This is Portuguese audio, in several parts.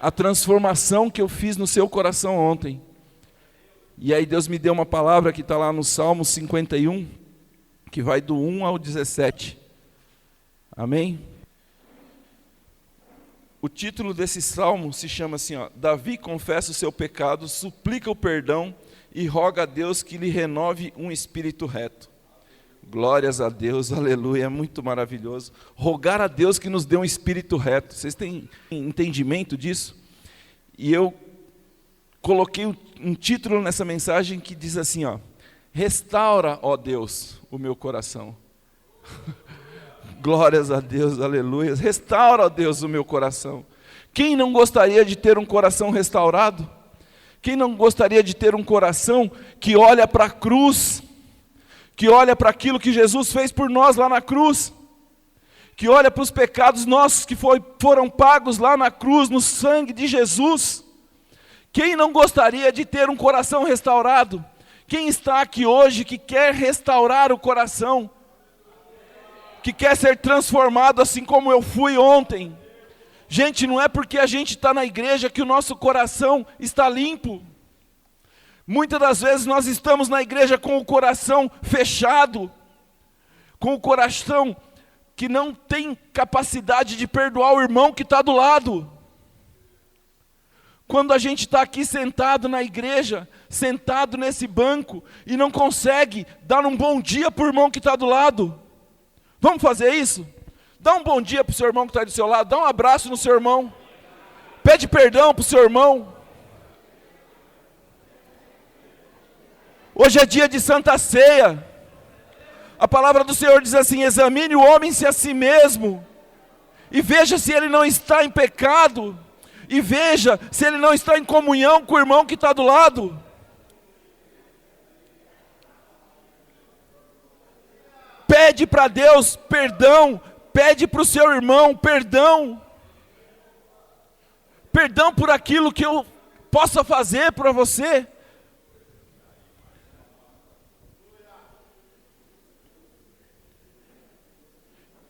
a transformação que eu fiz no seu coração ontem. E aí Deus me deu uma palavra que está lá no Salmo 51, que vai do 1 ao 17. Amém? O título desse salmo se chama assim, Davi confessa o seu pecado, suplica o perdão e roga a Deus que lhe renove um espírito reto. Glórias a Deus, aleluia, é muito maravilhoso. Rogar a Deus que nos dê um espírito reto. Vocês têm entendimento disso? E eu coloquei um título nessa mensagem que diz assim, restaura, ó Deus, o meu coração. Glórias a Deus, aleluia. Restaura, ó Deus, o meu coração. Quem não gostaria de ter um coração restaurado? Quem não gostaria de ter um coração que olha para a cruz, que olha para aquilo que Jesus fez por nós lá na cruz, que olha para os pecados nossos que foram pagos lá na cruz, no sangue de Jesus? Quem não gostaria de ter um coração restaurado? Quem está aqui hoje que quer restaurar o coração? Que quer ser transformado assim como eu fui ontem? Gente, não é porque a gente está na igreja que o nosso coração está limpo. Muitas das vezes nós estamos na igreja com o coração fechado, com o coração que não tem capacidade de perdoar o irmão que está do lado. Quando a gente está aqui sentado na igreja, sentado nesse banco, e não consegue dar um bom dia para o irmão que está do lado. Vamos fazer isso? Dá um bom dia para o seu irmão que está do seu lado, dá um abraço no seu irmão, pede perdão para o seu irmão. Hoje é dia de Santa Ceia. A palavra do Senhor diz assim, examine o homem-se a si mesmo, e veja se ele não está em pecado, e veja se ele não está em comunhão com o irmão que está do lado. Pede para Deus perdão, pede para o seu irmão perdão. Perdão por aquilo que eu possa fazer para você.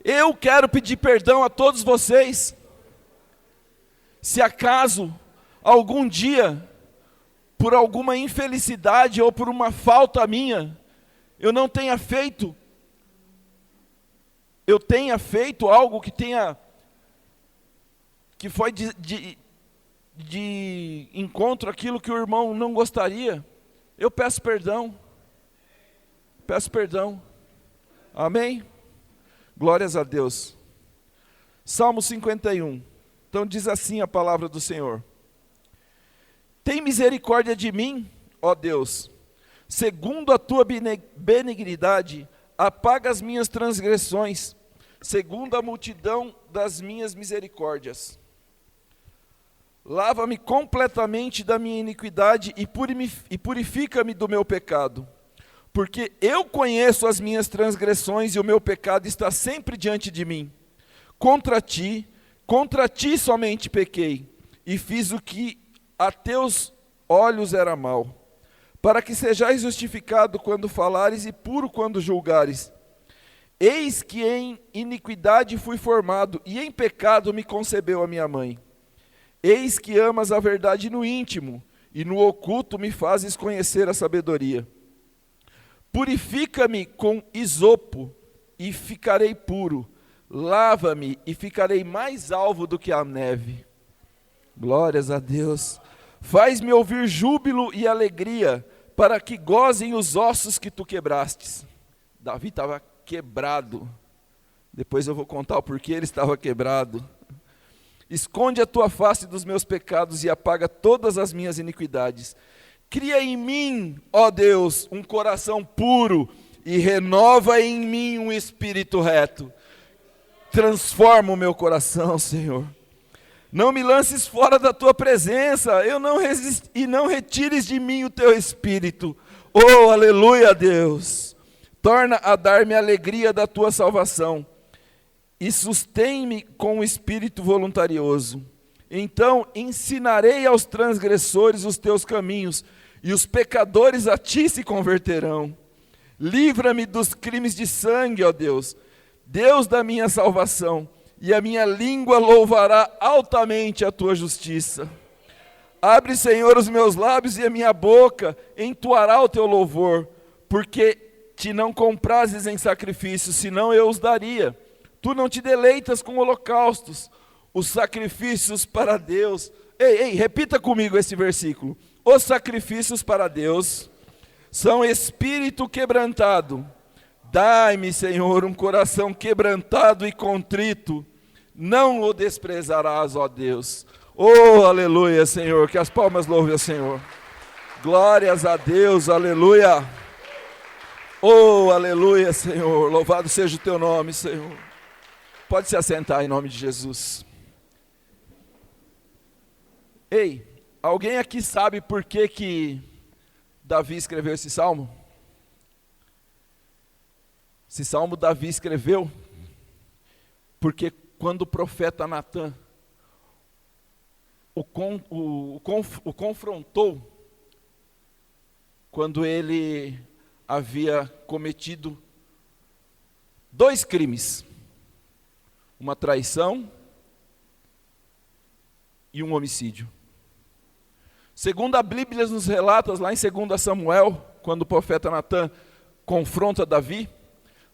Eu quero pedir perdão a todos vocês. Se acaso, algum dia, por alguma infelicidade ou por uma falta minha, eu tenha feito algo que foi de encontro àquilo que o irmão não gostaria, eu peço perdão. Peço perdão. Amém? Glórias a Deus. Salmo 51. Então diz assim a palavra do Senhor. Tem misericórdia de mim, ó Deus, segundo a tua benignidade, apaga as minhas transgressões, segundo a multidão das minhas misericórdias. Lava-me completamente da minha iniquidade e purifica-me do meu pecado. Porque eu conheço as minhas transgressões e o meu pecado está sempre diante de mim. Contra ti somente pequei, e fiz o que a teus olhos era mal, para que sejais justificado quando falares e puro quando julgares. Eis que em iniquidade fui formado, e em pecado me concebeu a minha mãe. Eis que amas a verdade no íntimo, e no oculto me fazes conhecer a sabedoria. Purifica-me com isopo, e ficarei puro. Lava-me, e ficarei mais alvo do que a neve. Glórias a Deus. Faz-me ouvir júbilo e alegria, para que gozem os ossos que tu quebrastes. Davi estava quebrado. Depois eu vou contar o porquê ele estava quebrado. Esconde a tua face dos meus pecados e apaga todas as minhas iniquidades. Cria em mim, ó Deus, um coração puro e renova em mim um espírito reto. Transforma o meu coração, Senhor. Não me lances fora da tua presença, e não retires de mim o teu espírito. Oh, aleluia, Deus. Torna a dar-me a alegria da tua salvação e sustém-me com o espírito voluntarioso. Então ensinarei aos transgressores os teus caminhos, e os pecadores a ti se converterão. Livra-me dos crimes de sangue, ó Deus, Deus da minha salvação, e a minha língua louvará altamente a tua justiça. Abre, Senhor, os meus lábios e a minha boca entoará o teu louvor, porque te não comprases em sacrifícios, senão eu os daria. Tu não te deleitas com holocaustos, os sacrifícios para Deus. Ei, repita comigo esse versículo. Os sacrifícios para Deus são espírito quebrantado. Dai-me, Senhor, um coração quebrantado e contrito. Não o desprezarás, ó Deus. Oh, aleluia, Senhor. Que as palmas louvem ao Senhor. Glórias a Deus, aleluia. Oh, aleluia, Senhor. Louvado seja o teu nome, Senhor. Pode se assentar em nome de Jesus. Ei, alguém aqui sabe por que Davi escreveu esse salmo? Esse salmo Davi escreveu porque quando o profeta Natan o confrontou, quando ele havia cometido 2 crimes, uma traição e um homicídio. Segundo a Bíblia nos relata, lá em 2 Samuel, quando o profeta Natan confronta Davi,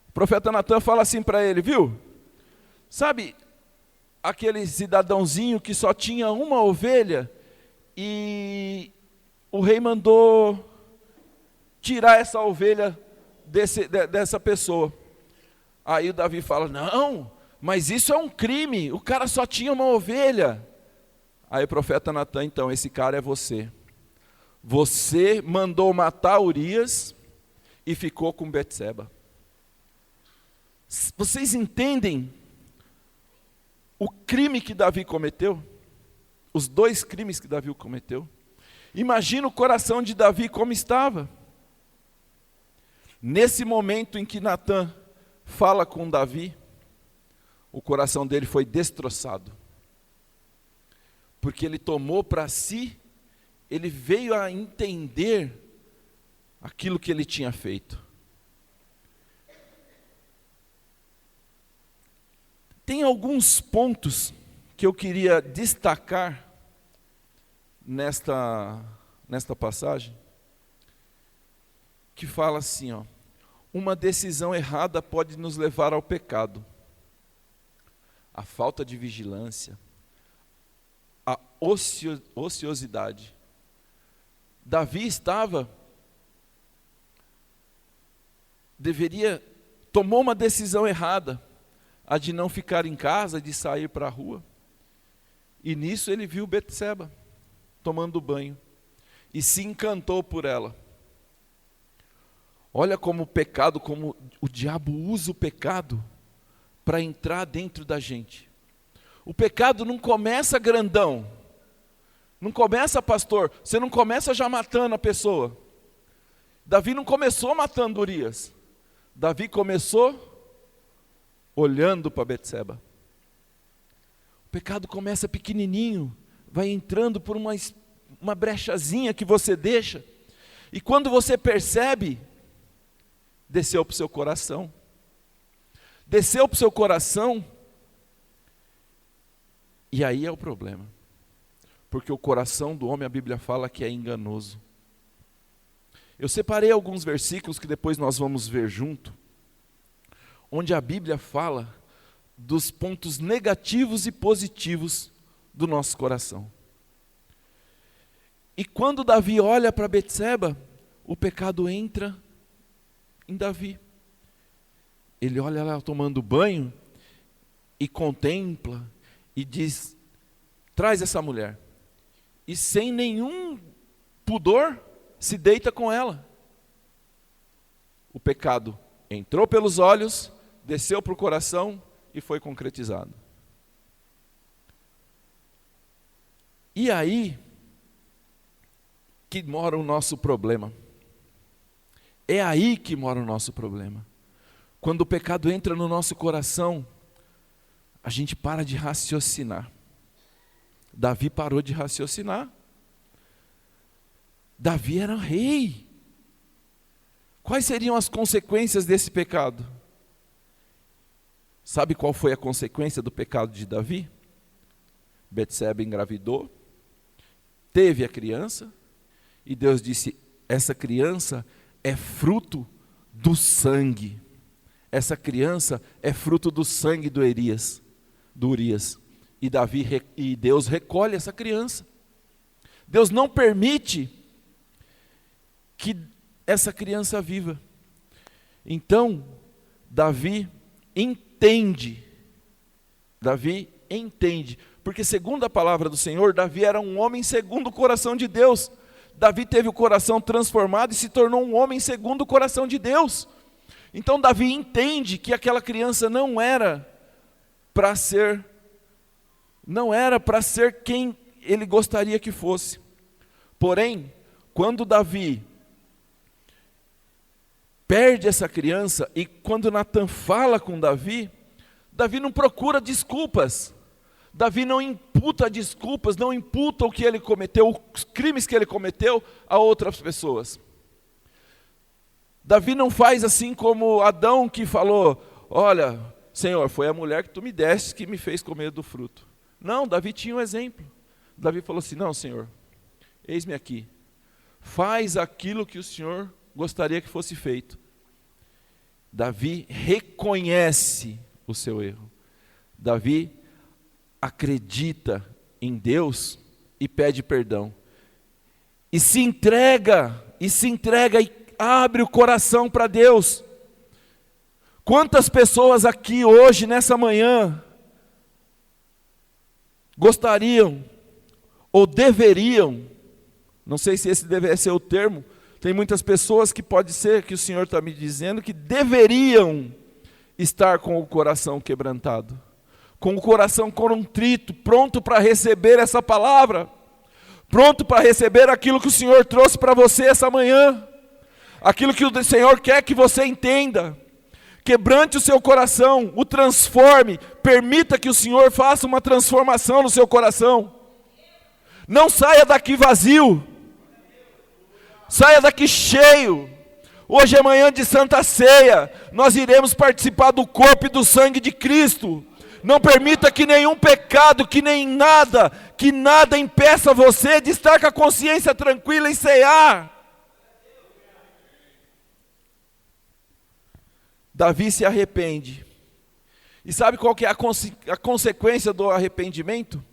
o profeta Natan fala assim para ele, viu? Sabe aquele cidadãozinho que só tinha uma ovelha e o rei mandou tirar essa ovelha dessa pessoa. Aí o Davi fala, não, mas isso é um crime, o cara só tinha uma ovelha. Aí o profeta Natan, então, esse cara é você. Você mandou matar Urias e ficou com Betseba. Vocês entendem o crime que Davi cometeu? Os 2 crimes que Davi cometeu? Imagina o coração de Davi como estava. Nesse momento em que Natan fala com Davi, o coração dele foi destroçado. Porque ele tomou para si, ele veio a entender aquilo que ele tinha feito. Tem alguns pontos que eu queria destacar nesta passagem, que fala assim, ó, uma decisão errada pode nos levar ao pecado. A falta de vigilância, a ociosidade. Davi tomou uma decisão errada, a de não ficar em casa, de sair para a rua. E nisso ele viu Betseba tomando banho e se encantou por ela. Olha como o pecado, como o diabo usa o pecado para entrar dentro da gente. O pecado não começa grandão, não começa, pastor, você não começa já matando a pessoa. Davi não começou matando Urias, Davi começou olhando para Betseba. O pecado começa pequenininho, vai entrando por uma brechazinha que você deixa, e quando você percebe, desceu para o seu coração. Desceu para o seu coração, e aí é o problema. Porque o coração do homem, a Bíblia fala que é enganoso. Eu separei alguns versículos que depois nós vamos ver junto, onde a Bíblia fala dos pontos negativos e positivos do nosso coração. E quando Davi olha para Betseba, o pecado entra em Davi. Ele olha lá tomando banho e contempla e diz, traz essa mulher. E sem nenhum pudor, se deita com ela. O pecado entrou pelos olhos, desceu para o coração e foi concretizado. E aí que mora o nosso problema. É aí que mora o nosso problema. Quando o pecado entra no nosso coração, a gente para de raciocinar. Davi parou de raciocinar. Davi era rei. Quais seriam as consequências desse pecado? Sabe qual foi a consequência do pecado de Davi? Betseba engravidou, teve a criança, e Deus disse: essa criança é fruto do sangue. Essa criança é fruto do sangue do Urias. E Deus recolhe essa criança. Deus não permite que essa criança viva. Então, Davi entende, porque segundo a palavra do Senhor, Davi era um homem segundo o coração de Deus. Davi teve o coração transformado e se tornou um homem segundo o coração de Deus. Então Davi entende que aquela criança não era para ser quem ele gostaria que fosse. Porém, quando Davi perde essa criança, e quando Natan fala com Davi, Davi não procura desculpas. Davi não imputa desculpas, não imputa o que ele cometeu, os crimes que ele cometeu a outras pessoas. Davi não faz assim como Adão, que falou: olha, Senhor, foi a mulher que tu me deste que me fez comer do fruto. Não, Davi tinha um exemplo. Davi falou assim: não, Senhor, eis-me aqui, faz aquilo que o Senhor gostaria que fosse feito. Davi reconhece o seu erro. Davi acredita em Deus e pede perdão. E se entrega e abre o coração para Deus. Quantas pessoas aqui hoje, nessa manhã, gostariam ou deveriam, não sei se esse deve ser o termo, tem muitas pessoas que pode ser que o Senhor está me dizendo que deveriam estar com o coração quebrantado, com o coração contrito, pronto para receber essa palavra, pronto para receber aquilo que o Senhor trouxe para você essa manhã, aquilo que o Senhor quer que você entenda. Quebrante o seu coração, o transforme, permita que o Senhor faça uma transformação no seu coração. Não saia daqui vazio, saia daqui cheio. Hoje é manhã de Santa Ceia, nós iremos participar do corpo e do sangue de Cristo. Não permita que nenhum pecado, que nada impeça você de estar com a consciência tranquila e cear. Davi se arrepende. E sabe qual que é a consequência do arrependimento?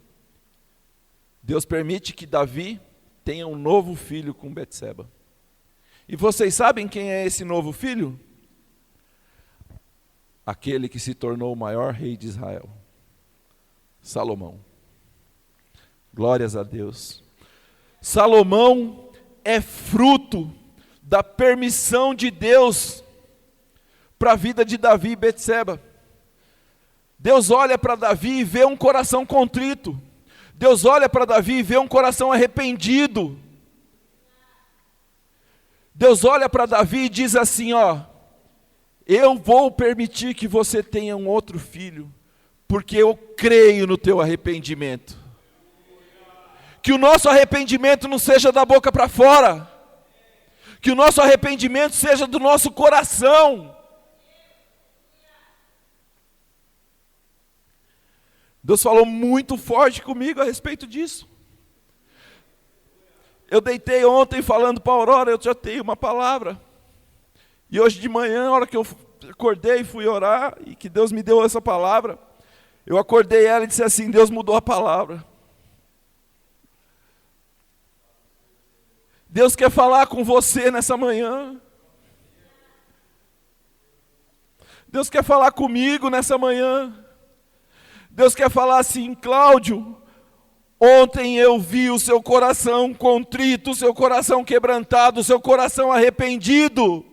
Deus permite que Davi tenha um novo filho com Betseba. E vocês sabem quem é esse novo filho? Aquele que se tornou o maior rei de Israel, Salomão. Glórias a Deus. Salomão é fruto da permissão de Deus para a vida de Davi e Betseba. Deus olha para Davi e vê um coração contrito. Deus olha para Davi e vê um coração arrependido. Deus olha para Davi e diz assim: ó, eu vou permitir que você tenha um outro filho, porque eu creio no teu arrependimento. Que o nosso arrependimento não seja da boca para fora, que o nosso arrependimento seja do nosso coração. Deus falou muito forte comigo a respeito disso. Eu deitei ontem falando para a Aurora, eu já tenho uma palavra. E hoje de manhã, na hora que eu acordei e fui orar, e que Deus me deu essa palavra, eu acordei ela e disse assim: Deus mudou a palavra. Deus quer falar com você nessa manhã. Deus quer falar comigo nessa manhã. Deus quer falar assim: Cláudio, ontem eu vi o seu coração contrito, o seu coração quebrantado, o seu coração arrependido.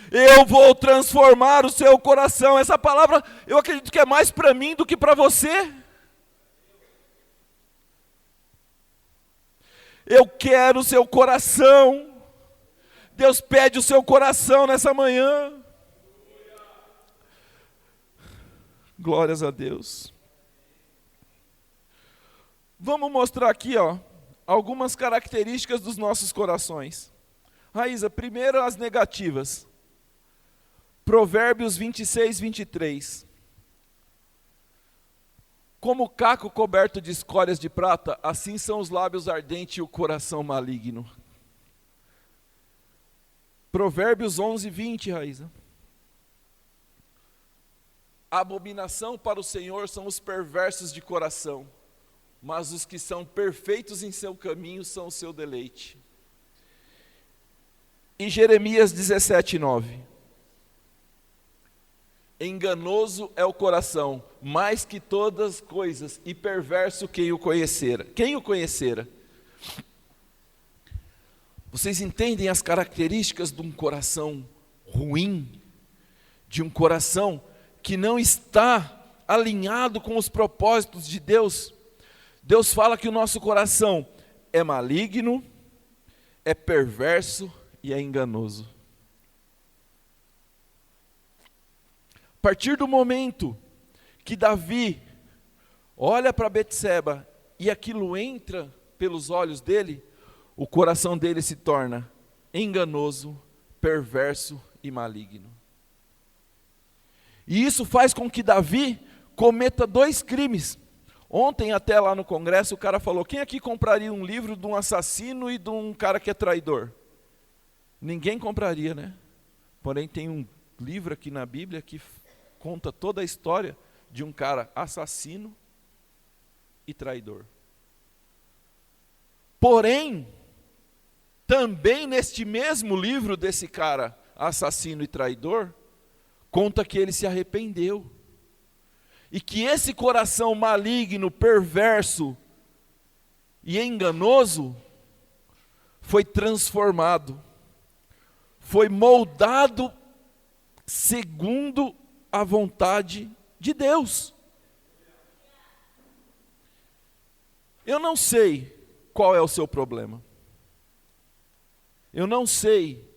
Eu vou transformar o seu coração. Essa palavra eu acredito que é mais para mim do que para você. Eu quero o seu coração. Deus pede o seu coração nessa manhã. Glórias a Deus. Vamos mostrar aqui, ó, algumas características dos nossos corações. Raíza, primeiro as negativas. Provérbios 26, 23. Como caco coberto de escórias de prata, assim são os lábios ardentes e o coração maligno. Provérbios 11, 20, Raíza. A abominação para o Senhor são os perversos de coração, mas os que são perfeitos em seu caminho são o seu deleite. E Jeremias 17, 9. Enganoso é o coração, mais que todas as coisas, e perverso quem o conhecera. Quem o conhecera? Vocês entendem as características de um coração ruim? De um coração que não está alinhado com os propósitos de Deus? Deus fala que o nosso coração é maligno, é perverso e é enganoso. A partir do momento que Davi olha para Betseba e aquilo entra pelos olhos dele, o coração dele se torna enganoso, perverso e maligno. E isso faz com que Davi cometa 2 crimes. Ontem até lá no congresso o cara falou: quem aqui compraria um livro de um assassino e de um cara que é traidor? Ninguém compraria, né? Porém tem um livro aqui na Bíblia que conta toda a história de um cara assassino e traidor. Porém, também neste mesmo livro desse cara assassino e traidor, conta que ele se arrependeu. E que esse coração maligno, perverso e enganoso foi transformado, foi moldado segundo a vontade de Deus. Eu não sei qual é o seu problema. Eu não sei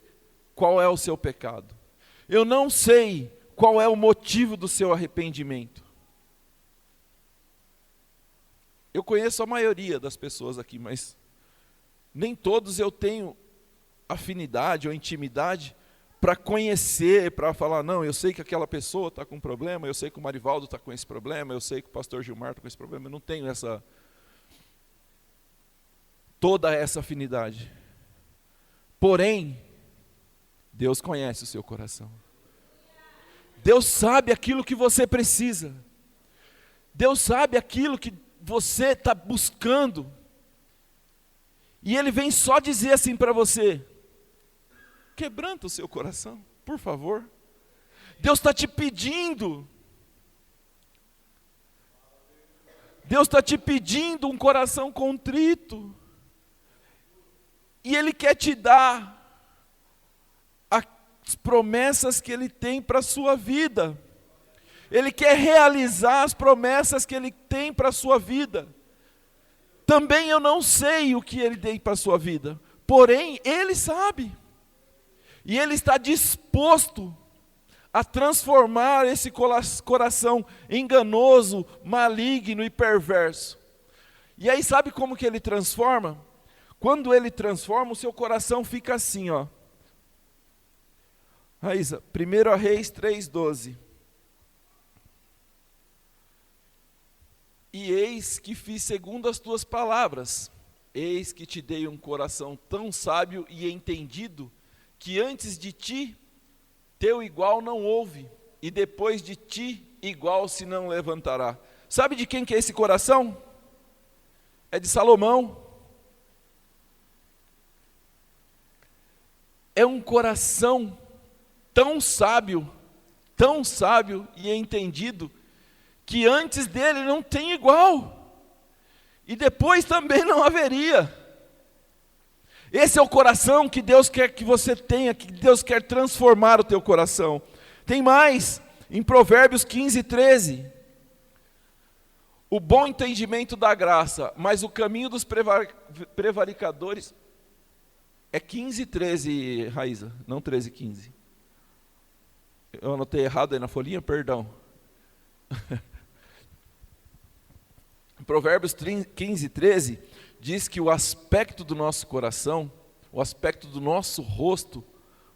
qual é o seu pecado. Eu não sei qual é o motivo do seu arrependimento. Eu conheço a maioria das pessoas aqui, mas nem todos eu tenho afinidade ou intimidade para conhecer, para falar: não, eu sei que aquela pessoa está com um problema, eu sei que o Marivaldo está com esse problema, eu sei que o pastor Gilmar está com esse problema. Eu não tenho toda essa afinidade. Porém, Deus conhece o seu coração. Deus sabe aquilo que você precisa. Deus sabe aquilo que você está buscando. E Ele vem só dizer assim para você: quebranta o seu coração, por favor. Deus está te pedindo. Deus está te pedindo um coração contrito. E Ele quer te dar as promessas que Ele tem para a sua vida. Ele quer realizar as promessas que Ele tem para a sua vida. Também eu não sei o que Ele tem para a sua vida, porém Ele sabe. E Ele está disposto a transformar esse coração enganoso, maligno e perverso. E aí sabe como que Ele transforma? Quando Ele transforma, o seu coração fica assim, ó. Raíza, 1 Reis 3,12. E eis que fiz segundo as tuas palavras, eis que te dei um coração tão sábio e entendido, que antes de ti, teu igual não houve, e depois de ti, igual se não levantará. Sabe de quem que é esse coração? É de Salomão. É um coração tão sábio e entendido, que antes dele não tem igual, e depois também não haveria. Esse é o coração que Deus quer que você tenha, que Deus quer transformar o teu coração. Tem mais, em Provérbios 15, 13. O bom entendimento da graça, mas o caminho dos prevaricadores, é 15, 13, Raíza, não 13, 15. Eu anotei errado aí na folhinha, perdão. Provérbios 15, 13, diz que o aspecto do nosso coração, o aspecto do nosso rosto,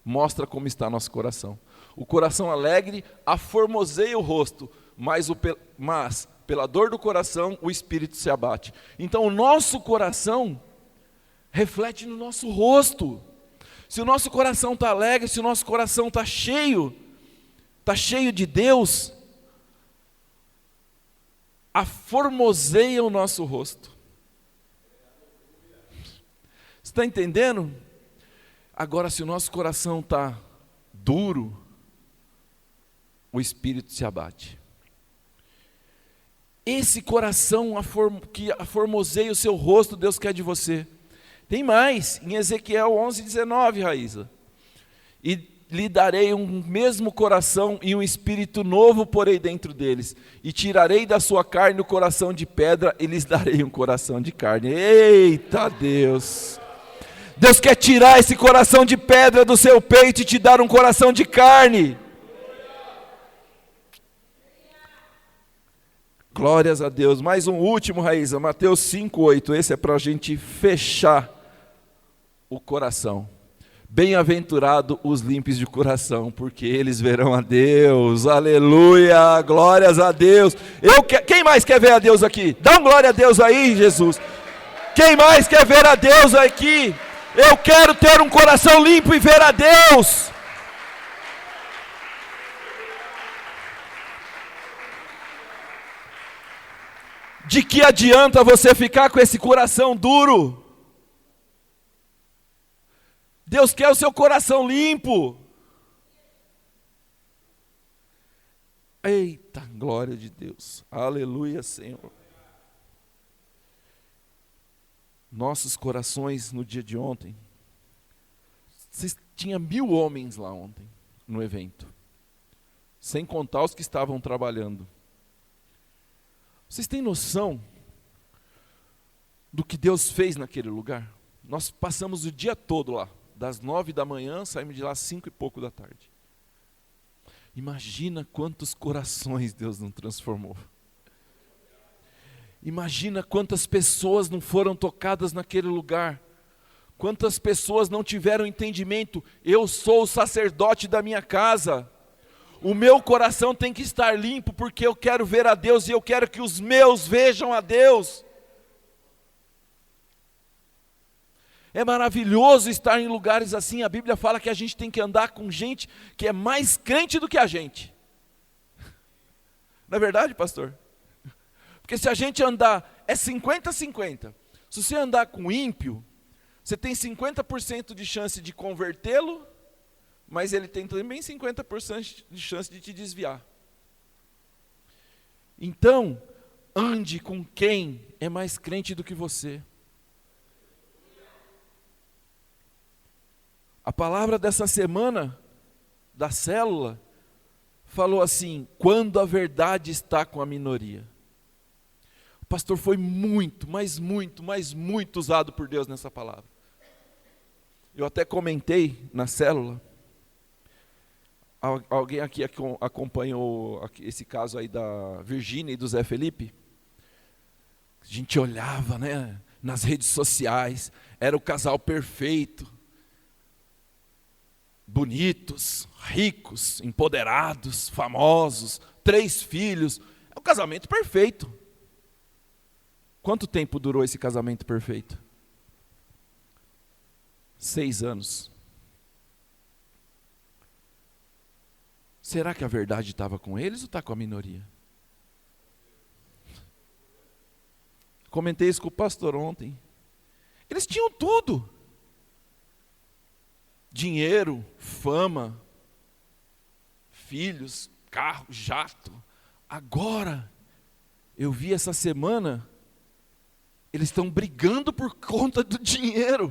mostra como está nosso coração. O coração alegre aformoseia o rosto, mas pela dor do coração o espírito se abate. Então o nosso coração reflete no nosso rosto. Se o nosso coração está alegre, se o nosso coração está cheio de Deus, aformoseia o nosso rosto. Você está entendendo? Agora, se o nosso coração está duro, o espírito se abate. Esse coração que aformoseia o seu rosto, Deus quer de você. Tem mais, em Ezequiel 11:19, Raíza. E lhe darei um mesmo coração e um espírito novo porei dentro deles. E tirarei da sua carne o coração de pedra e lhes darei um coração de carne. Eita Deus! Deus quer tirar esse coração de pedra do seu peito e te dar um coração de carne. Glórias a Deus. Mais um último, Raíza, Mateus 5:8. Esse é para a gente fechar o coração. Bem-aventurado os limpos de coração, porque eles verão a Deus. Aleluia, glórias a Deus. Quem mais quer ver a Deus aqui? Dá um glória a Deus aí, Jesus. Quem mais quer ver a Deus aqui? Eu quero ter um coração limpo e ver a Deus. De que adianta você ficar com esse coração duro? Deus quer o seu coração limpo. Eita, glória de Deus. Aleluia, Senhor. Nossos corações no dia de ontem. Tinha 1000 homens lá ontem, no evento. Sem contar os que estavam trabalhando. Vocês têm noção do que Deus fez naquele lugar? Nós passamos o dia todo lá. Das 9 da manhã, saímos de lá às 5 e pouco da tarde. Imagina quantos corações Deus não transformou. Imagina quantas pessoas não foram tocadas naquele lugar. Quantas pessoas não tiveram entendimento. Eu sou o sacerdote da minha casa. O meu coração tem que estar limpo, porque eu quero ver a Deus e eu quero que os meus vejam a Deus. É maravilhoso estar em lugares assim. A Bíblia fala que a gente tem que andar com gente que é mais crente do que a gente. Não é verdade, pastor? Porque se a gente andar, é 50-50. Se você andar com ímpio, você tem 50% de chance de convertê-lo, mas ele tem também 50% de chance de te desviar. Então, ande com quem é mais crente do que você. A palavra dessa semana, da célula, falou assim: quando a verdade está com a minoria. O pastor foi muito usado por Deus nessa palavra. Eu até comentei na célula. Alguém aqui acompanhou esse caso aí da Virgínia e do Zé Felipe? A gente olhava, né, nas redes sociais, era o casal perfeito. Bonitos, ricos, empoderados, famosos, 3 filhos. É o casamento perfeito. Quanto tempo durou esse casamento perfeito? 6 anos. Será que a verdade estava com eles ou está com a minoria? Comentei isso com o pastor ontem. Eles tinham tudo. Dinheiro, fama, filhos, carro, jato. Agora, eu vi essa semana, eles estão brigando por conta do dinheiro.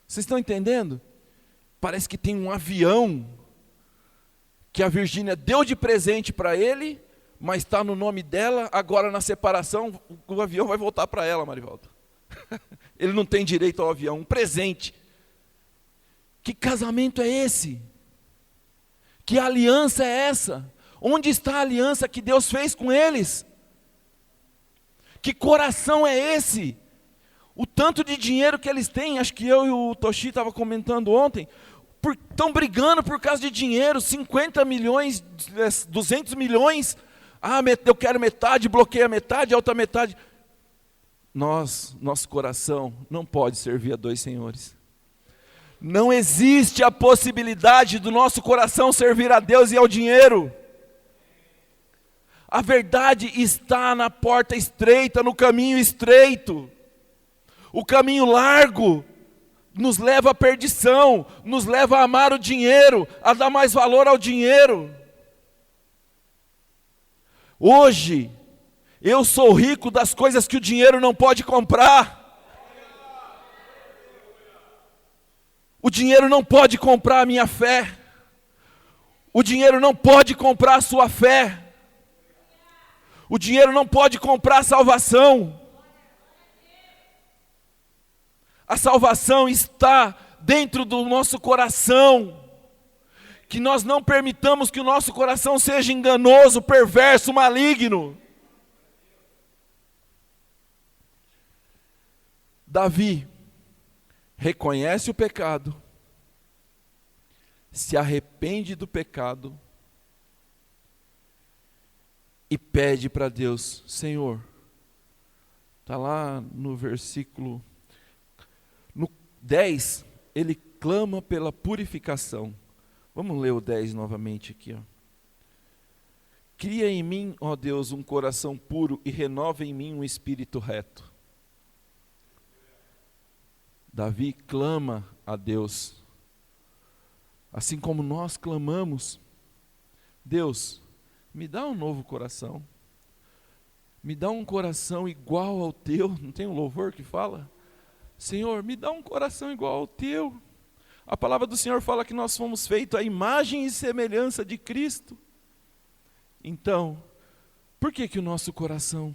Vocês estão entendendo? Parece que tem um avião que a Virgínia deu de presente para ele, mas está no nome dela. Agora, na separação, o avião vai voltar para ela, Marivaldo. Ele não tem direito ao avião, um presente. Que casamento é esse? Que aliança é essa? Onde está a aliança que Deus fez com eles? Que coração é esse? O tanto de dinheiro que eles têm, acho que eu e o Toshi estavam comentando ontem, estão brigando por causa de dinheiro, 50 milhões, 200 milhões, eu quero metade, bloqueia metade, a outra metade. Nosso coração não pode servir a dois senhores. Não existe a possibilidade do nosso coração servir a Deus e ao dinheiro. A verdade está na porta estreita, no caminho estreito. O caminho largo nos leva à perdição, nos leva a amar o dinheiro, a dar mais valor ao dinheiro. Hoje, eu sou rico das coisas que o dinheiro não pode comprar. O dinheiro não pode comprar a minha fé. O dinheiro não pode comprar a sua fé. O dinheiro não pode comprar a salvação. A salvação está dentro do nosso coração. Que nós não permitamos que o nosso coração seja enganoso, perverso, maligno. Davi reconhece o pecado, se arrepende do pecado e pede para Deus: Senhor, está lá no versículo, no 10, ele clama pela purificação. Vamos ler o 10 novamente aqui. Cria em mim, ó Deus, um coração puro e renova em mim um espírito reto. Davi clama a Deus, assim como nós clamamos: Deus, me dá um novo coração, me dá um coração igual ao teu. Não tem um louvor que fala? Senhor, me dá um coração igual ao teu. A palavra do Senhor fala que nós fomos feitos à imagem e semelhança de Cristo. Então, por que o nosso coração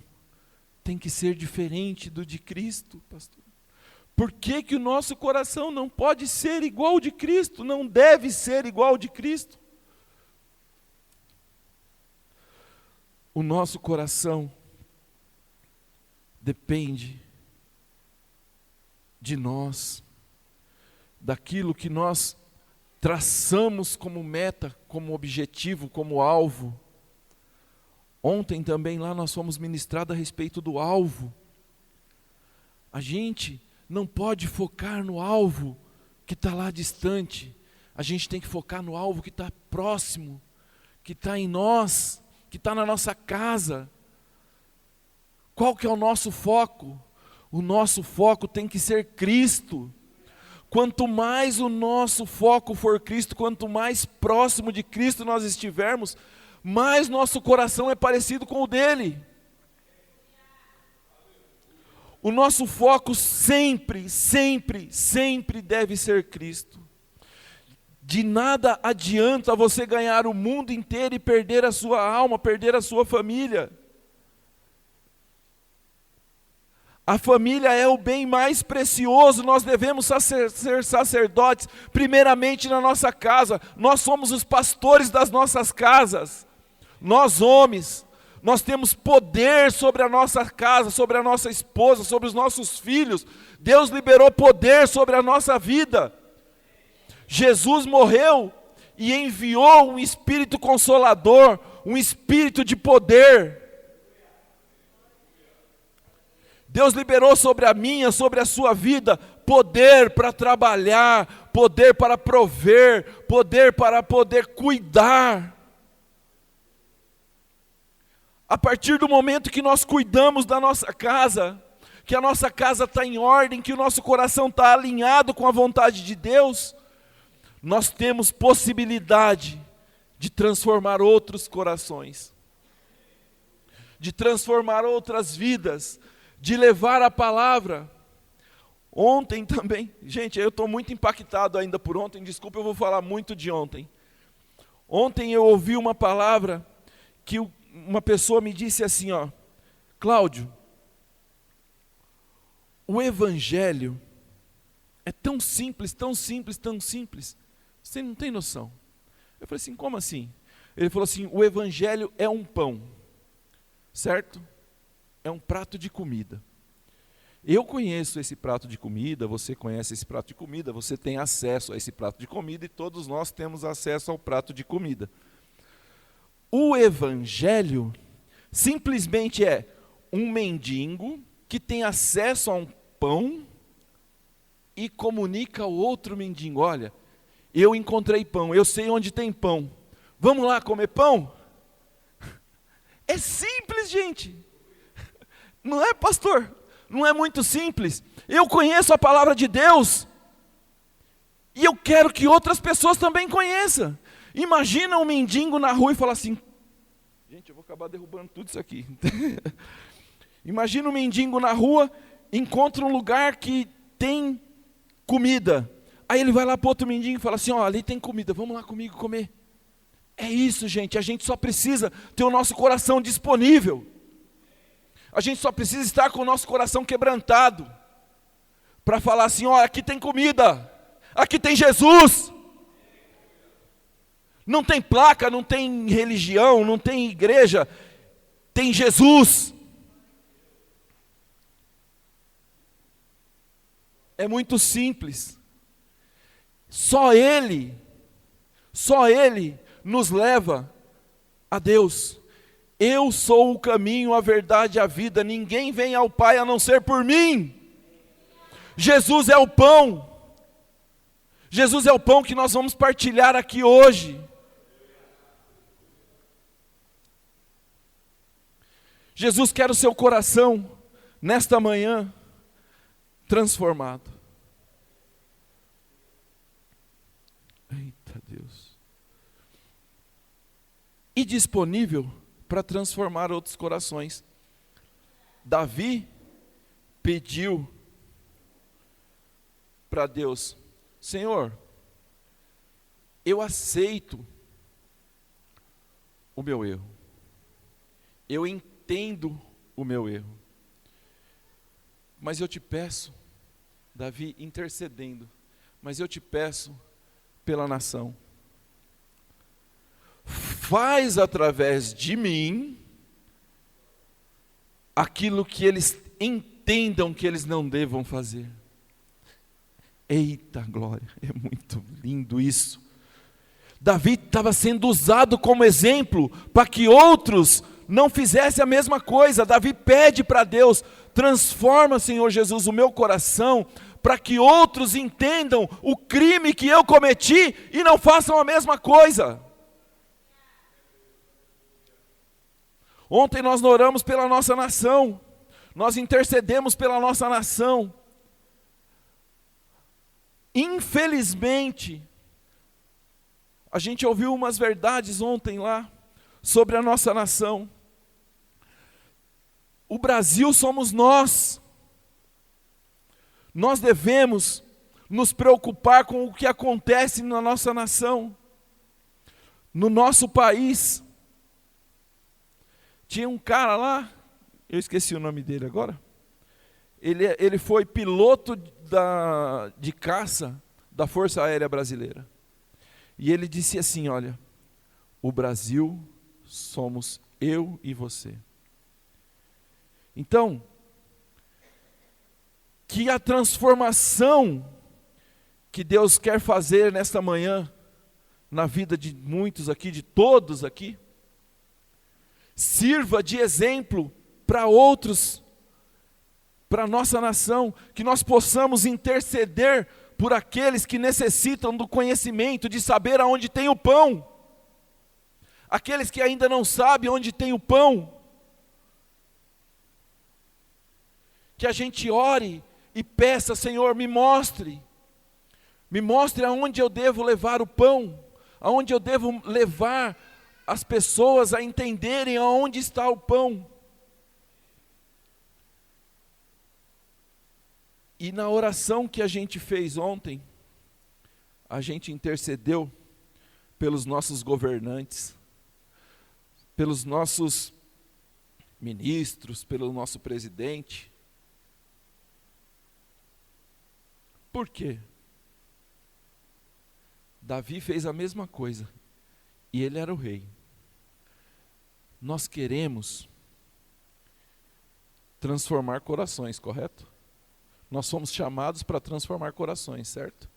tem que ser diferente do de Cristo, pastor? Por que o nosso coração não pode ser igual ao de Cristo? Não deve ser igual ao de Cristo? O nosso coração depende de nós, daquilo que nós traçamos como meta, como objetivo, como alvo. Ontem também lá nós fomos ministrados a respeito do alvo. A gente não pode focar no alvo que está lá distante. A gente tem que focar no alvo que está próximo, que está em nós, que está na nossa casa. Qual que é o nosso foco? O nosso foco tem que ser Cristo. Quanto mais o nosso foco for Cristo, quanto mais próximo de Cristo nós estivermos, mais nosso coração é parecido com o dele. O nosso foco sempre, sempre, sempre deve ser Cristo. De nada adianta você ganhar o mundo inteiro e perder a sua alma, perder a sua família. A família é o bem mais precioso. Nós devemos ser sacerdotes, primeiramente na nossa casa. Nós somos os pastores das nossas casas. Nós homens, nós temos poder sobre a nossa casa, sobre a nossa esposa, sobre os nossos filhos. Deus liberou poder sobre a nossa vida. Jesus morreu e enviou um Espírito Consolador, um Espírito de poder. Deus liberou sobre a minha, sobre a sua vida, poder para trabalhar, poder para prover, poder para poder cuidar. A partir do momento que nós cuidamos da nossa casa, que a nossa casa está em ordem, que o nosso coração está alinhado com a vontade de Deus, nós temos possibilidade de transformar outros corações, de transformar outras vidas, de levar a palavra. Ontem também, gente, eu estou muito impactado ainda por ontem, desculpa, eu vou falar muito de ontem. Ontem eu ouvi uma palavra que uma pessoa me disse assim, Cláudio, o evangelho é tão simples, tão simples, tão simples, você não tem noção. Eu falei assim, como assim? Ele falou assim, o evangelho é um pão, certo? É um prato de comida. Eu conheço esse prato de comida, você conhece esse prato de comida, você tem acesso a esse prato de comida e todos nós temos acesso ao prato de comida. O evangelho simplesmente é um mendigo que tem acesso a um pão e comunica ao outro mendigo: olha, eu encontrei pão, eu sei onde tem pão, vamos lá comer pão? É simples, gente. Não é, pastor? Não é muito simples? Eu conheço a palavra de Deus e eu quero que outras pessoas também conheçam. Imagina um mendigo na rua e falar assim: gente, eu vou acabar derrubando tudo isso aqui. Imagina um mendigo na rua, encontra um lugar que tem comida. Aí ele vai lá para outro mendigo e fala assim: ó, ali tem comida, vamos lá comigo comer. É isso, gente, a gente só precisa ter o nosso coração disponível. A gente só precisa estar com o nosso coração quebrantado para falar assim: ó, aqui tem comida, aqui tem Jesus. Não tem placa, não tem religião, não tem igreja, tem Jesus. É muito simples. Só Ele nos leva a Deus. Eu sou o caminho, a verdade e a vida. Ninguém vem ao Pai a não ser por mim. Jesus é o pão. Jesus é o pão que nós vamos partilhar aqui hoje. Jesus quer o seu coração, nesta manhã, transformado. Eita Deus. E disponível para transformar outros corações. Davi pediu para Deus: Senhor, eu aceito o meu erro. Eu entendo o meu erro. Mas eu te peço, Davi intercedendo, mas eu te peço pela nação. Faz através de mim aquilo que eles entendam que eles não devam fazer. Eita glória, é muito lindo isso. Davi estava sendo usado como exemplo para que outros não fizessem a mesma coisa. Davi pede para Deus: transforma, Senhor Jesus, o meu coração, para que outros entendam o crime que eu cometi e não façam a mesma coisa. Ontem nós oramos pela nossa nação, nós intercedemos pela nossa nação. Infelizmente, a gente ouviu umas verdades ontem lá, sobre a nossa nação. O Brasil somos nós. Nós devemos nos preocupar com o que acontece na nossa nação, no nosso país. Tinha um cara lá, eu esqueci o nome dele agora, ele foi piloto de caça da Força Aérea Brasileira. E ele disse assim: olha, o Brasil somos eu e você. Então, que a transformação que Deus quer fazer nesta manhã, na vida de muitos aqui, de todos aqui, sirva de exemplo para outros, para a nossa nação, que nós possamos interceder por aqueles que necessitam do conhecimento, de saber aonde tem o pão, aqueles que ainda não sabem onde tem o pão, que a gente ore e peça: Senhor, me mostre aonde eu devo levar o pão, aonde eu devo levar as pessoas a entenderem aonde está o pão. E na oração que a gente fez ontem, a gente intercedeu pelos nossos governantes, pelos nossos ministros, pelo nosso presidente. Por quê? Davi fez a mesma coisa, e ele era o rei. Nós queremos transformar corações, correto? Nós fomos chamados para transformar corações, certo?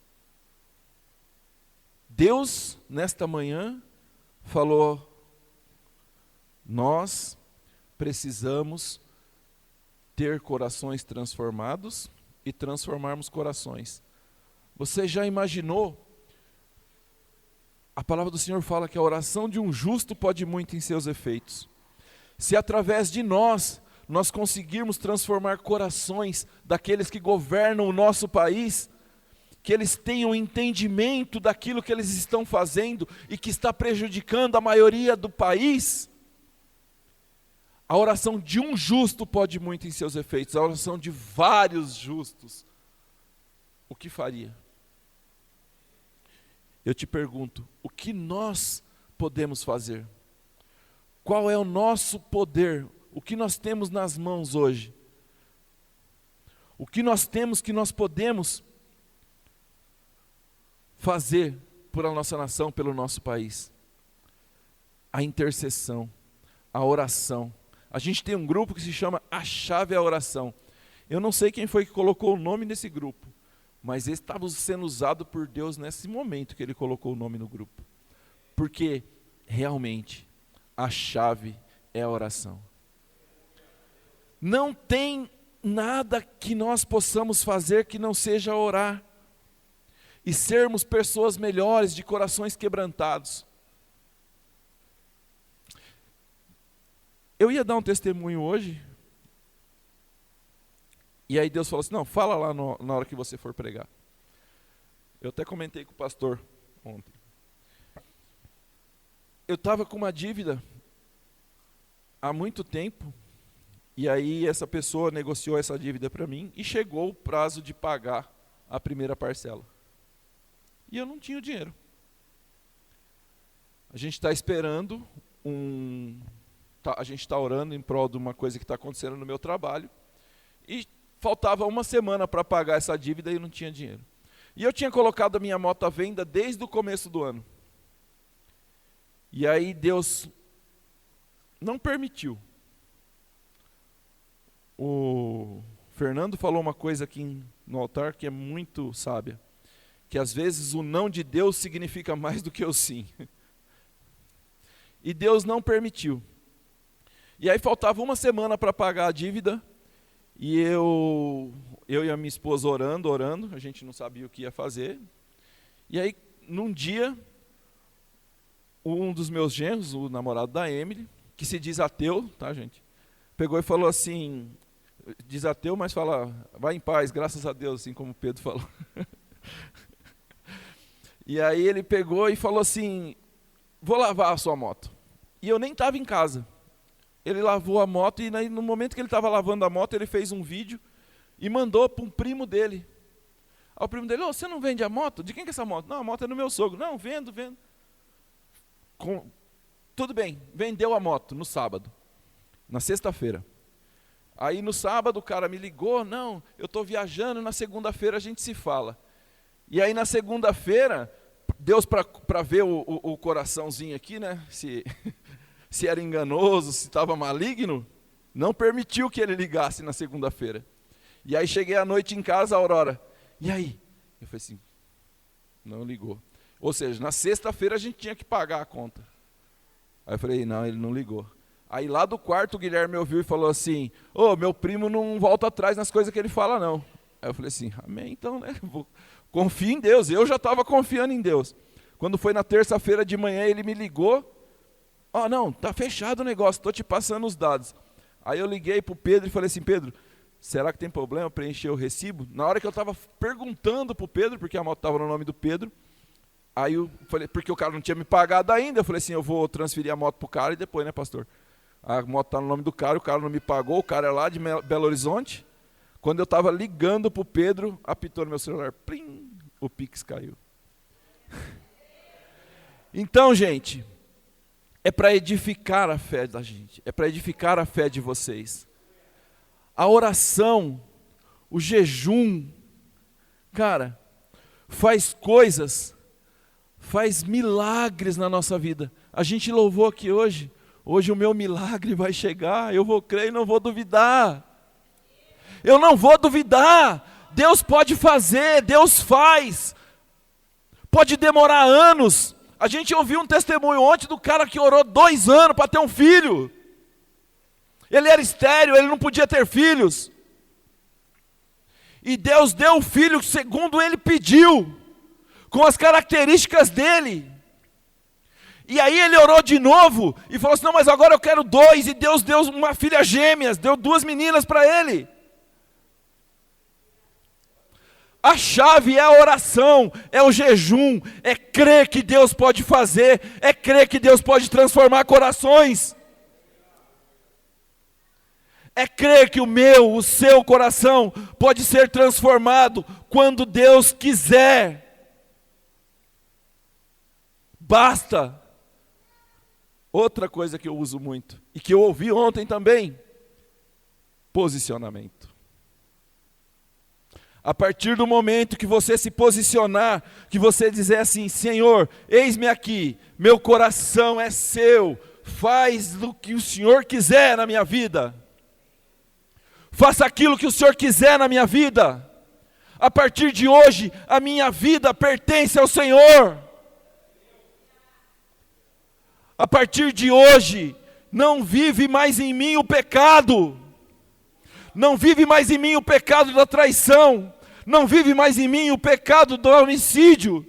Deus, nesta manhã, falou, nós precisamos ter corações transformados e transformarmos corações. Você já imaginou? A palavra do Senhor fala que a oração de um justo pode muito em seus efeitos. Se através de nós conseguirmos transformar corações daqueles que governam o nosso país, que eles tenham entendimento daquilo que eles estão fazendo e que está prejudicando a maioria do país, a oração de um justo pode muito em seus efeitos, a oração de vários justos, o que faria? Eu te pergunto, o que nós podemos fazer? Qual é o nosso poder? O que nós temos nas mãos hoje? O que nós temos que nós podemos fazer por a nossa nação, pelo nosso país? A intercessão, a oração. A gente tem um grupo que se chama A Chave é a Oração. Eu não sei quem foi que colocou o nome nesse grupo, mas ele estava sendo usado por Deus nesse momento que ele colocou o nome no grupo. Porque, realmente, a chave é a oração. Não tem nada que nós possamos fazer que não seja orar. E sermos pessoas melhores, de corações quebrantados. Eu ia dar um testemunho hoje, e aí Deus falou assim, não, fala lá na hora que você for pregar. Eu até comentei com o pastor ontem. Eu estava com uma dívida há muito tempo, e aí essa pessoa negociou essa dívida para mim, e chegou o prazo de pagar a primeira parcela. E eu não tinha o dinheiro. A gente está esperando a gente está orando em prol de uma coisa que está acontecendo no meu trabalho, e faltava uma semana para pagar essa dívida e eu não tinha dinheiro. E eu tinha colocado a minha moto à venda desde o começo do ano. E aí Deus não permitiu. O Fernando falou uma coisa aqui no altar que é muito sábia, que às vezes o não de Deus significa mais do que o sim. E Deus não permitiu. E aí faltava uma semana para pagar a dívida, e eu e a minha esposa orando, a gente não sabia o que ia fazer. E aí, num dia, um dos meus genros, o namorado da Emily, que se diz ateu, tá, gente? Pegou e falou assim, diz ateu, mas fala, vai em paz, graças a Deus, assim como o Pedro falou. E aí ele pegou e falou assim, vou lavar a sua moto. E eu nem estava em casa. Ele lavou a moto, e no momento que ele estava lavando a moto, ele fez um vídeo e mandou para um primo dele. Aí o primo dele, você não vende a moto? De quem que é essa moto? Não, a moto é do meu sogro. Não, vendo. Tudo bem, vendeu a moto no sábado, na sexta-feira. Aí no sábado o cara me ligou, não, eu estou viajando, na segunda-feira a gente se fala. E aí na segunda-feira, Deus para ver o coraçãozinho aqui, né, se era enganoso, se estava maligno, não permitiu que ele ligasse na segunda-feira. E aí cheguei à noite em casa, a Aurora, e aí? Eu falei assim, não ligou. Ou seja, na sexta-feira a gente tinha que pagar a conta. Aí eu falei, não, ele não ligou. Aí lá do quarto o Guilherme me ouviu e falou assim, meu primo não volta atrás nas coisas que ele fala não. Aí eu falei assim, amém então, né? Confia em Deus, eu já estava confiando em Deus. Quando foi na terça-feira de manhã ele me ligou, não, tá fechado o negócio, estou te passando os dados. Aí eu liguei para o Pedro e falei assim, Pedro, será que tem problema preencher o recibo? Na hora que eu estava perguntando para o Pedro, porque a moto estava no nome do Pedro, aí eu falei, porque o cara não tinha me pagado ainda, eu falei assim, eu vou transferir a moto para o cara e depois, né, pastor? A moto está no nome do cara, o cara não me pagou, o cara é lá de Belo Horizonte. Quando eu estava ligando para o Pedro, apitou no meu celular, plim, o Pix caiu. Então, gente, é para edificar a fé da gente, é para edificar a fé de vocês. A oração, o jejum, cara, faz coisas, faz milagres na nossa vida. A gente louvou aqui hoje o meu milagre vai chegar, eu vou crer e não vou duvidar. Eu não vou duvidar, Deus pode fazer, Deus faz. Pode demorar anos. A gente ouviu um testemunho ontem do cara que orou 2 anos para ter um filho. Ele era estéril, ele não podia ter filhos. E Deus deu o filho segundo ele pediu, com as características dele. E aí ele orou de novo e falou assim: não, mas agora eu quero 2. E Deus deu uma filha gêmeas, deu 2 meninas para ele. A chave é a oração, é o jejum, é crer que Deus pode fazer, é crer que Deus pode transformar corações. É crer que o seu coração pode ser transformado quando Deus quiser. Basta. Outra coisa que eu uso muito, e que eu ouvi ontem também, posicionamento. A partir do momento que você se posicionar, que você dizer assim: Senhor, eis-me aqui, meu coração é seu, faz o que o Senhor quiser na minha vida. Faça aquilo que o Senhor quiser na minha vida. A partir de hoje, a minha vida pertence ao Senhor. A partir de hoje, não vive mais em mim o pecado. Não vive mais em mim o pecado da traição. Não vive mais em mim o pecado do homicídio.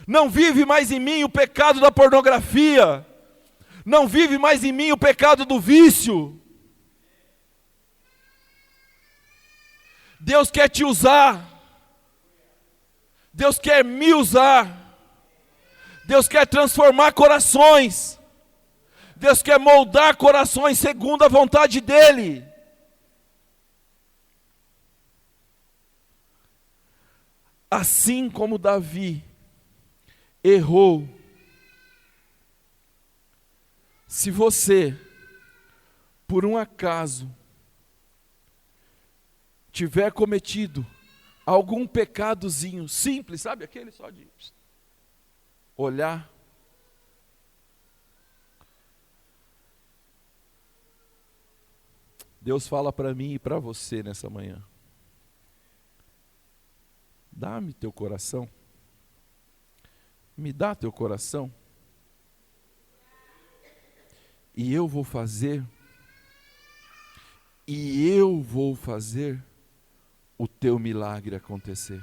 Não vive mais em mim o pecado da pornografia. Não vive mais em mim o pecado do vício. Deus quer te usar. Deus quer me usar. Deus quer transformar corações. Deus quer moldar corações segundo a vontade dEle. Assim como Davi errou, se você, por um acaso, tiver cometido algum pecadozinho simples, sabe, aquele só de olhar, Deus fala para mim e para você nessa manhã: dá-me teu coração, me dá teu coração, e eu vou fazer o teu milagre acontecer.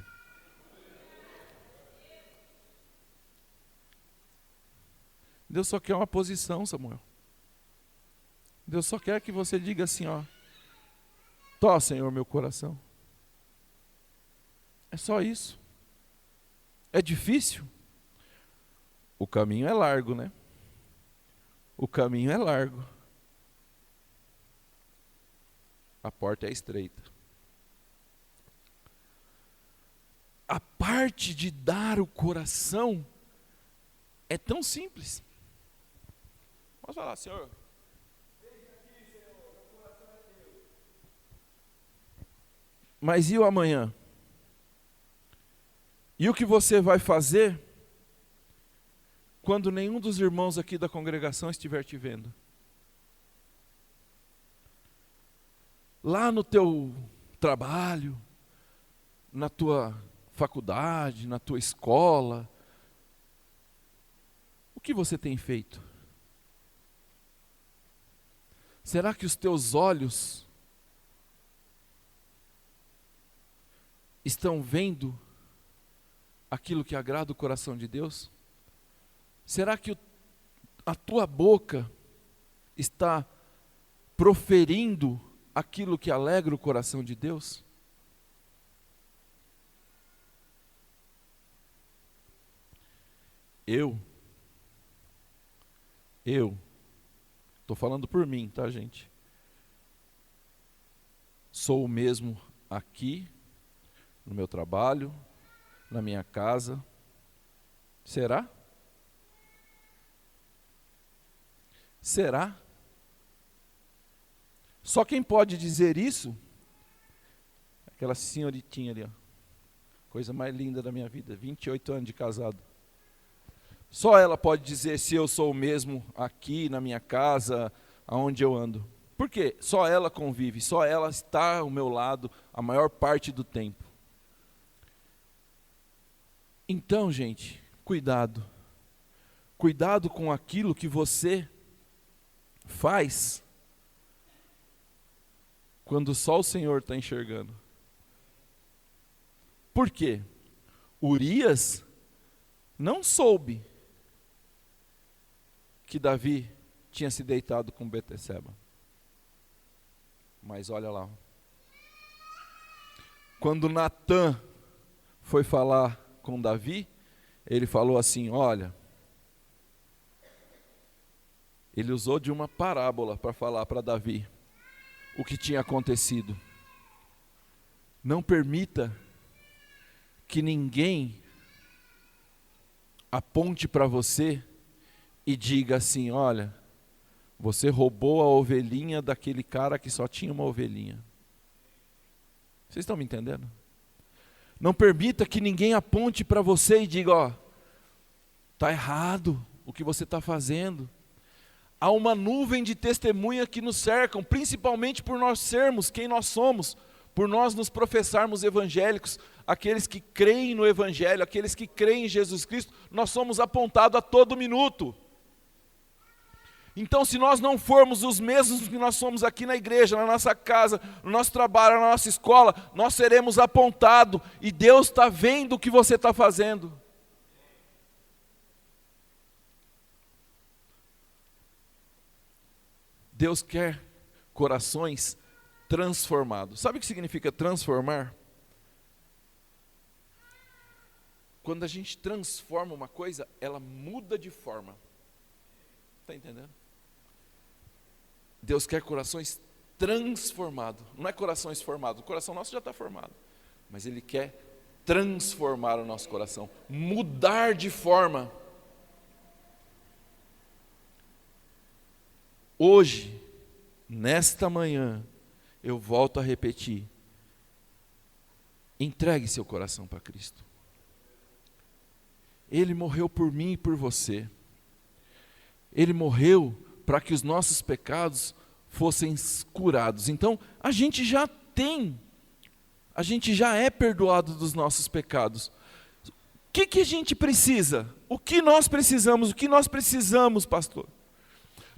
Deus só quer uma posição, Samuel. Deus só quer que você diga assim, ó: tó, Senhor, meu coração. É só isso. É difícil? O caminho é largo, né? O caminho é largo. A porta é estreita. A parte de dar o coração é tão simples. Vamos falar: Senhor, mas e o amanhã? E o que você vai fazer quando nenhum dos irmãos aqui da congregação estiver te vendo? Lá no teu trabalho, na tua faculdade, na tua escola, o que você tem feito? Será que os teus olhos estão vendo aquilo que agrada o coração de Deus? Será que a tua boca está proferindo aquilo que alegra o coração de Deus? Eu estou falando por mim, tá, gente? Sou o mesmo aqui, no meu trabalho, na minha casa. Será? Será? Só quem pode dizer isso, aquela senhoritinha ali, ó, coisa mais linda da minha vida, 28 anos de casado. Só ela pode dizer se eu sou o mesmo aqui na minha casa, aonde eu ando. Por quê? Só ela convive, só ela está ao meu lado a maior parte do tempo. Então, gente, cuidado. Cuidado com aquilo que você faz quando só o Senhor está enxergando. Por quê? Urias não soube que Davi tinha se deitado com Betseba. Mas olha lá. Quando Natã foi falar com Davi, ele falou assim, olha, ele usou de uma parábola para falar para Davi o que tinha acontecido. Não permita que ninguém aponte para você e diga assim, olha, você roubou a ovelhinha daquele cara que só tinha uma ovelhinha. Vocês estão me entendendo? Não permita que ninguém aponte para você e diga, ó, está errado o que você está fazendo. Há uma nuvem de testemunha que nos cercam, principalmente por nós sermos quem nós somos, por nós nos professarmos evangélicos, aqueles que creem no Evangelho, aqueles que creem em Jesus Cristo, nós somos apontados a todo minuto. Então, se nós não formos os mesmos que nós somos aqui na igreja, na nossa casa, no nosso trabalho, na nossa escola, nós seremos apontados, e Deus está vendo o que você está fazendo. Deus quer corações transformados. Sabe o que significa transformar? Quando a gente transforma uma coisa, ela muda de forma. Está entendendo? Deus quer corações transformados. Não é corações formados. O coração nosso já está formado. Mas Ele quer transformar o nosso coração. Mudar de forma. Hoje, nesta manhã, eu volto a repetir. Entregue seu coração para Cristo. Ele morreu por mim e por você. Ele morreu para que os nossos pecados fossem curados. Então, a gente já é perdoado dos nossos pecados. O que a gente precisa? O que nós precisamos, pastor?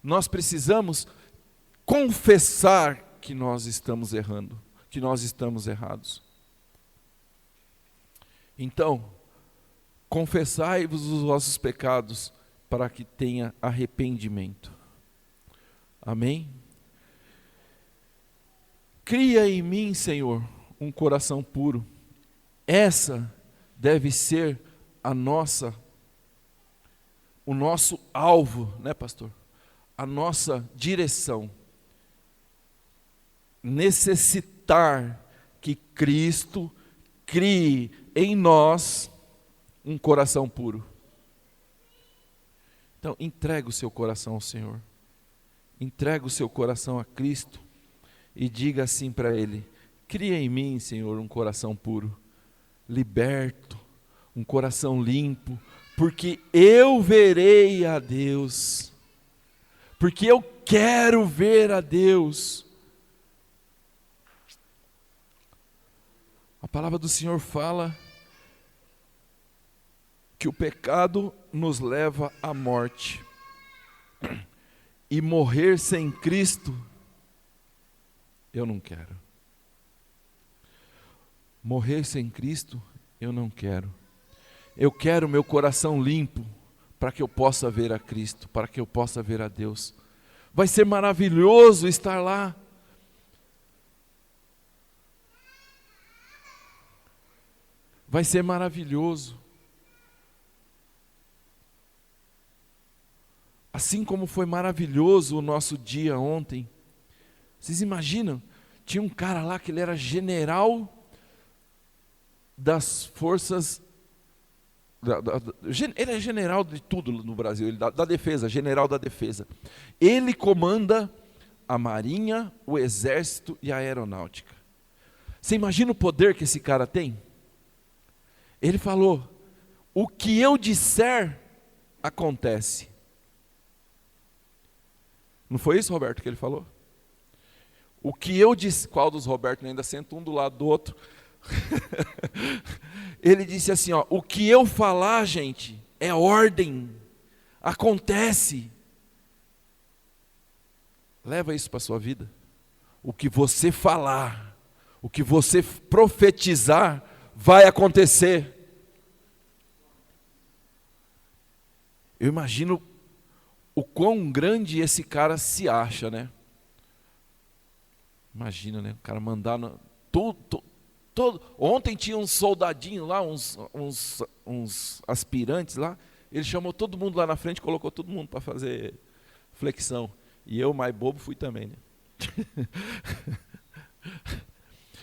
Nós precisamos confessar que nós estamos errando, que nós estamos errados. Então, confessai-vos os vossos pecados para que tenha arrependimento. Amém? Cria em mim, Senhor, um coração puro. Essa deve ser o nosso alvo, né, pastor? A nossa direção. Necessitar que Cristo crie em nós um coração puro. Então, entrega o seu coração ao Senhor. Entrega o seu coração a Cristo e diga assim para Ele: cria em mim, Senhor, um coração puro, liberto, um coração limpo, porque eu verei a Deus, porque eu quero ver a Deus. A palavra do Senhor fala que o pecado nos leva à morte. E morrer sem Cristo, eu não quero. Morrer sem Cristo, eu não quero. Eu quero meu coração limpo, para que eu possa ver a Cristo, para que eu possa ver a Deus. Vai ser maravilhoso estar lá. Vai ser maravilhoso. Assim como foi maravilhoso o nosso dia ontem. Vocês imaginam? Tinha um cara lá que ele era general das forças... ele é general de tudo no Brasil, ele da defesa, general da defesa. Ele comanda a marinha, o exército e a aeronáutica. Você imagina o poder que esse cara tem? Ele falou: o que eu disser, acontece. Não foi isso, Roberto, que ele falou? O que eu disse, qual dos Roberto ainda senta um do lado do outro? ele disse assim, ó, o que eu falar, gente, é ordem, acontece. Leva isso para a sua vida. O que você falar, o que você profetizar, vai acontecer. Eu imagino o quão grande esse cara se acha, né? Imagina, né? O cara mandar ontem tinha uns soldadinhos lá, uns aspirantes lá. Ele chamou todo mundo lá na frente, colocou todo mundo para fazer flexão. E eu, mais bobo, fui também, né?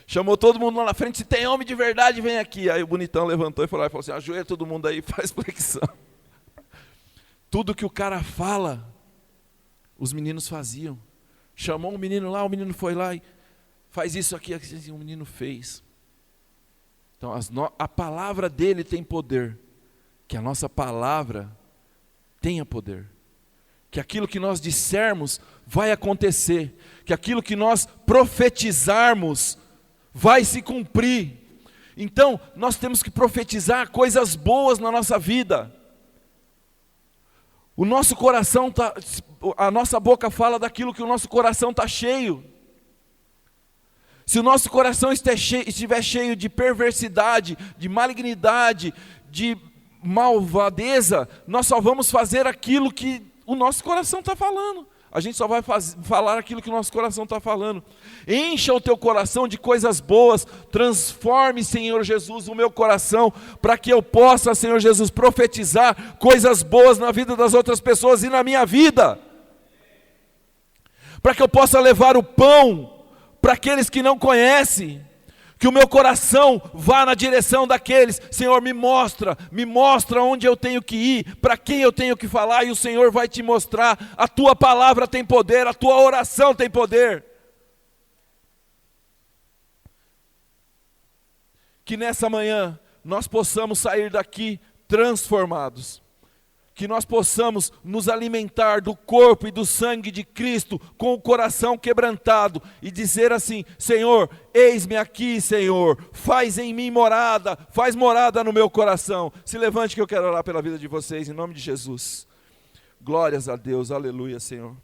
Chamou todo mundo lá na frente, se tem homem de verdade, vem aqui. Aí o bonitão levantou e falou assim, ajoelha todo mundo aí e faz flexão. Tudo que o cara fala, os meninos faziam. Chamou um menino lá, o menino foi lá e faz isso aqui, o menino fez. Então a palavra dele tem poder, que a nossa palavra tenha poder. Que aquilo que nós dissermos vai acontecer, que aquilo que nós profetizarmos vai se cumprir. Então nós temos que profetizar coisas boas na nossa vida. O nosso coração a nossa boca fala daquilo que o nosso coração está cheio. Se o nosso coração estiver cheio de perversidade, de malignidade, de malvadeza, nós só vamos fazer aquilo que o nosso coração está falando. A gente só vai falar aquilo que o nosso coração está falando. Encha o teu coração de coisas boas. Transforme, Senhor Jesus, o meu coração, para que eu possa, Senhor Jesus, profetizar coisas boas na vida das outras pessoas e na minha vida. Para que eu possa levar o pão para aqueles que não conhecem. Que o meu coração vá na direção daqueles. Senhor, me mostra onde eu tenho que ir, para quem eu tenho que falar, e o Senhor vai te mostrar. A tua palavra tem poder, a tua oração tem poder. Que nessa manhã nós possamos sair daqui transformados. Que nós possamos nos alimentar do corpo e do sangue de Cristo com o coração quebrantado e dizer assim, Senhor, eis-me aqui, Senhor, faz em mim morada, faz morada no meu coração. Se levante que eu quero orar pela vida de vocês, em nome de Jesus. Glórias a Deus, aleluia, Senhor.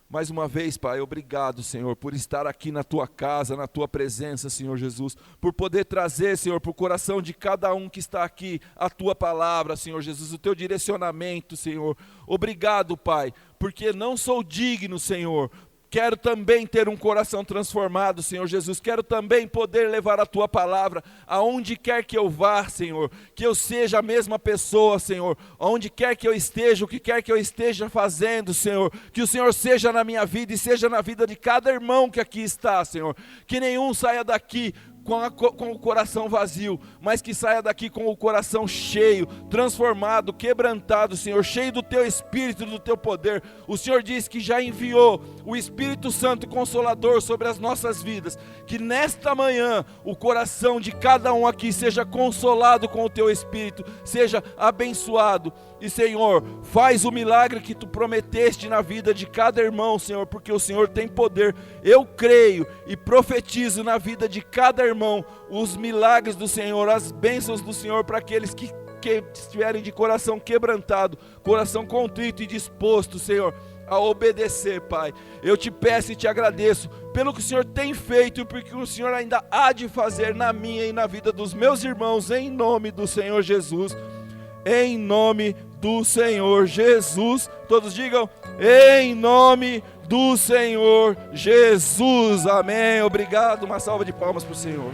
Mais uma vez, Pai, obrigado, Senhor, por estar aqui na Tua casa, na Tua presença, Senhor Jesus, por poder trazer, Senhor, para o coração de cada um que está aqui, a Tua palavra, Senhor Jesus, o Teu direcionamento, Senhor. Obrigado, Pai, porque não sou digno, Senhor. Quero também ter um coração transformado, Senhor Jesus. Quero também poder levar a Tua palavra aonde quer que eu vá, Senhor. Que eu seja a mesma pessoa, Senhor. Aonde quer que eu esteja, o que quer que eu esteja fazendo, Senhor. Que o Senhor seja na minha vida e seja na vida de cada irmão que aqui está, Senhor. Que nenhum saia daqui com o coração vazio, mas que saia daqui com o coração cheio, transformado, quebrantado, Senhor, cheio do Teu Espírito, do Teu poder. O Senhor diz que já enviou o Espírito Santo Consolador sobre as nossas vidas, que nesta manhã o coração de cada um aqui seja consolado com o Teu Espírito, seja abençoado. E Senhor, faz o milagre que Tu prometeste na vida de cada irmão, Senhor, porque o Senhor tem poder. Eu creio e profetizo na vida de cada irmão os milagres do Senhor, as bênçãos do Senhor para aqueles que estiverem de coração quebrantado, coração contrito e disposto, Senhor, a obedecer, Pai. Eu te peço e te agradeço pelo que o Senhor tem feito e porque o Senhor ainda há de fazer na minha e na vida dos meus irmãos, em nome do Senhor Jesus. Em nome do Senhor Jesus. Todos digam, em nome do Senhor Jesus. Amém. Obrigado. Uma salva de palmas para o Senhor.